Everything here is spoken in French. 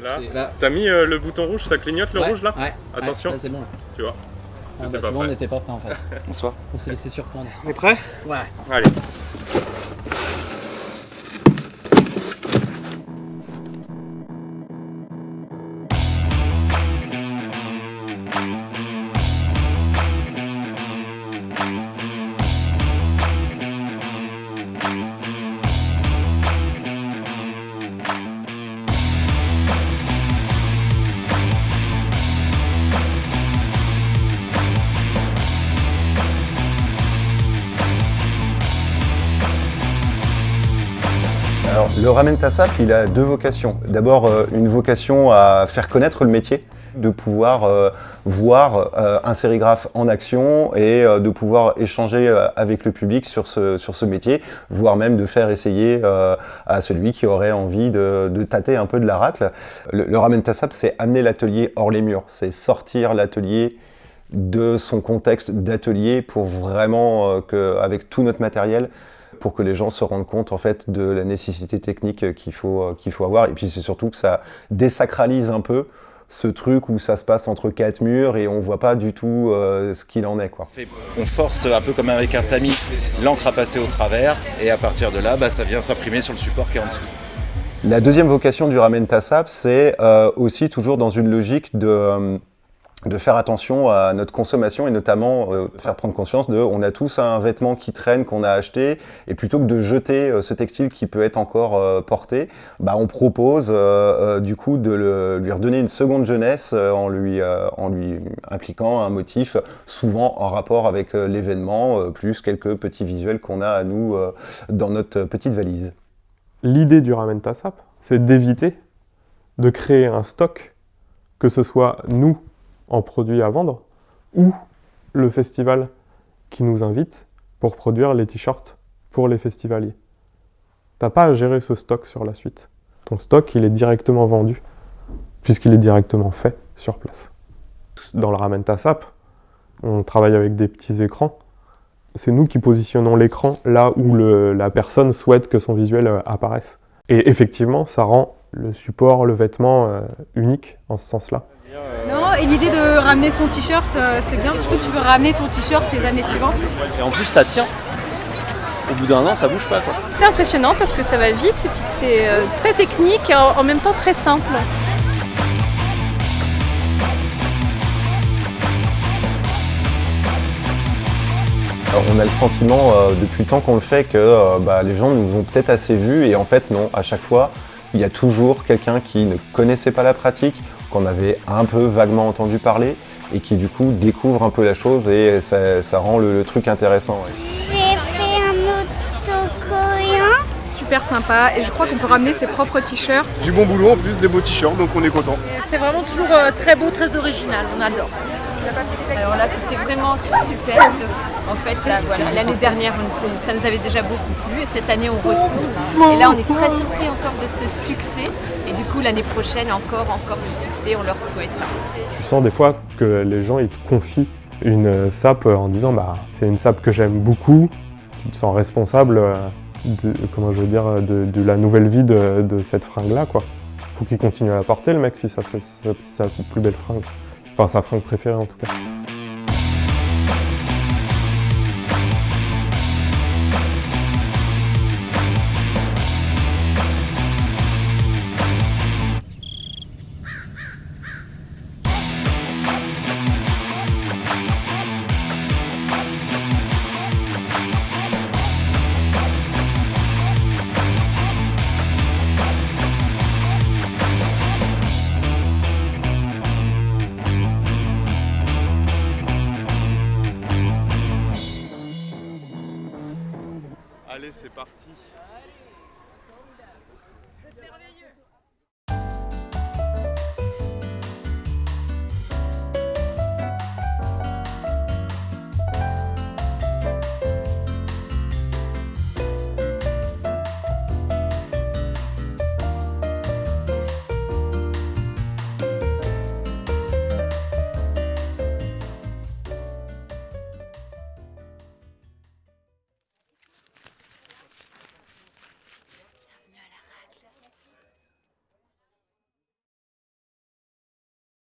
Là, Là. T'as mis le bouton rouge, ça clignote le rouge là? Ouais. Attention. Là, c'est bon là. Tu vois. Ah, T'étais bah, pas on prêt. n'était pas prêt en fait. Bonsoir. On s'est laissé surprendre. On est prêt? Ouais. Allez. Alors, le Ramen Tassap, il a deux vocations. D'abord, une vocation à faire connaître le métier, de pouvoir voir un sérigraphe en action et de pouvoir échanger avec le public sur ce métier, voire même de faire essayer à celui qui aurait envie de tâter un peu de la raclée. Le Ramen Tassap, c'est amener l'atelier hors les murs, c'est sortir l'atelier de son contexte d'atelier pour vraiment avec tout notre matériel, pour que les gens se rendent compte en fait de la nécessité technique qu'il faut avoir. Et puis c'est surtout que ça désacralise un peu ce truc où ça se passe entre quatre murs et on voit pas du tout ce qu'il en est, quoi. On force un peu comme avec un tamis l'encre à passer au travers et à partir de là, ça vient s'imprimer sur le support qui est en dessous. La deuxième vocation du Ramen Tassap, c'est aussi toujours dans une logique de faire attention à notre consommation et notamment faire prendre conscience on a tous un vêtement qui traîne, qu'on a acheté, et plutôt que de jeter ce textile qui peut être encore porté, on propose du coup de lui redonner une seconde jeunesse en lui impliquant un motif souvent en rapport avec l'événement, plus quelques petits visuels qu'on a à nous dans notre petite valise. L'idée du Ramen Tassap, c'est d'éviter de créer un stock, que ce soit nous en produits à vendre, ou le festival qui nous invite pour produire les t-shirts pour les festivaliers. T'as pas à gérer ce stock sur la suite. Ton stock, il est directement vendu, puisqu'il est directement fait sur place. Dans le Ramen Tassap, on travaille avec des petits écrans. C'est nous qui positionnons l'écran là où la personne souhaite que son visuel apparaisse. Et effectivement, ça rend le support, le vêtement unique en ce sens-là. Non, et l'idée de ramener son t-shirt, c'est bien, surtout que tu veux ramener ton t-shirt les années suivantes. Et en plus ça tient. Au bout d'un an ça bouge pas quoi. C'est impressionnant parce que ça va vite et puis c'est très technique et en même temps très simple. Alors, on a le sentiment depuis le temps qu'on le fait que les gens nous ont peut-être assez vus et en fait non, à chaque fois il y a toujours quelqu'un qui ne connaissait pas la pratique, qu'on avait un peu vaguement entendu parler et qui du coup découvre un peu la chose et ça rend le truc intéressant. Ouais. J'ai fait un autocollant. Super sympa, et je crois qu'on peut ramener ses propres t-shirts. Du bon boulot en plus, des beaux t-shirts, donc on est content. C'est vraiment toujours très beau, très original, on adore. Alors là c'était vraiment super. En fait là, voilà, l'année dernière ça nous avait déjà beaucoup plu et cette année on retourne. Et là on est très surpris encore de ce succès et du coup l'année prochaine encore du succès, on leur souhaite. Tu sens des fois que les gens ils te confient une sape en disant c'est une sape que j'aime beaucoup, tu te sens responsable de la nouvelle vie de cette fringue là quoi. Faut qu'il continue à la porter le mec si c'est sa plus belle fringue. Enfin, sa fringue préférée en tout cas. Allez, c'est parti.